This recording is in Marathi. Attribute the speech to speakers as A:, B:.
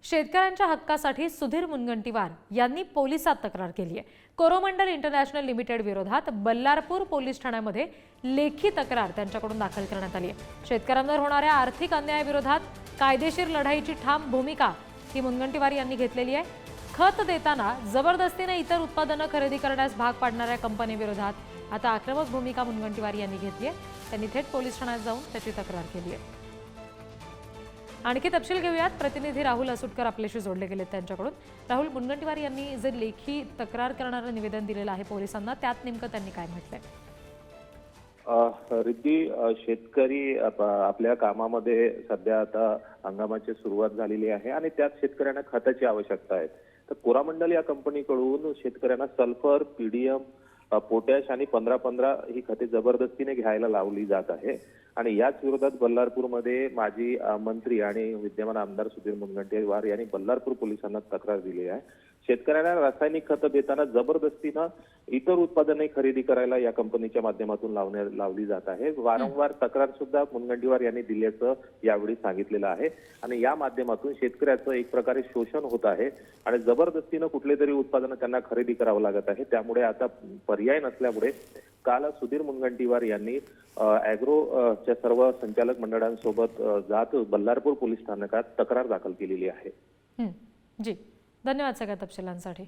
A: शेतकऱ्यांच्या हक्कासाठी सुधीर मुनगंटीवार यांनी पोलिसात तक्रार केली आहे। कोरोमंडल इंटरनॅशनल लिमिटेड विरोधात बल्लारपूर पोलीस ठाण्यामध्ये लेखी तक्रार त्यांच्याकडून दाखल करण्यात आली आहे। शेतकऱ्यांवर होणाऱ्या आर्थिक अन्यायाविरोधात कायदेशीर लढाईची ठाम भूमिका ही मुनगंटीवार यांनी घेतलेली आहे। खत देताना जबरदस्तीने इतर उत्पादनं खरेदी करण्यास भाग पाडणाऱ्या कंपनीविरोधात आता आक्रमक भूमिका मुनगंटीवार यांनी घेतली आहे। त्यांनी थेट पोलीस ठाण्यात जाऊन त्याची तक्रार केली आहे। आणखी तपशील घेऊयात, प्रतिनिधी राहुल असुटकर आपल्याशी जोडले गेलेत त्यांच्याकडून। राहुल, मुनगंटीवार यांनी जे लेखी तक्रार करणारं निवेदन दिलेलं आहे पोलिसांना, त्यात नेमकं त्यांनी काय म्हटलंय?
B: रिद्धी, शेतकरी आपल्या कामामध्ये सध्या आता हंगामाची सुरुवात झालेली आहे आणि त्यात शेतकऱ्यांना खताची आवश्यकता आहे। तर कोरामंडल या कंपनीकडून शेतकऱ्यांना सल्फर, पीडीएम, पोटॅश आणि 15-15 ही खते जबरदस्तीने घ्यायला लावली जात आहे आणि याच विरोधात बल्लारपूरमध्ये माजी मंत्री आणि विद्यमान आमदार सुधीर मुनगंटीवार यांनी बल्लारपूर पोलिसांना तक्रार दिली आहे। शेतकऱ्यांना रासायनिक खतं देताना जबरदस्तीनं इतर उत्पादने खरेदी करायला या कंपनीच्या माध्यमातून लावली जात आहे। वारंवार तक्रार सुद्धा मुनगंटीवार यांनी दिल्याचं यावेळी सांगितलेलं आहे आणि या माध्यमातून शेतकऱ्याचं एक प्रकारे शोषण होत आहे आणि जबरदस्तीनं कुठले तरी उत्पादनं त्यांना खरेदी करावं लागत आहे। त्यामुळे आता पर्याय नसल्यामुळे काल सुधीर मुनगंटीवार यांनी च्या सर्व संचालक मंडळांसोबत जात बल्लारपूर पोलीस स्थानकात तक्रार दाखल केलेली आहे।
A: जी, धन्यवाद सगळ्या तपशिलांसाठी।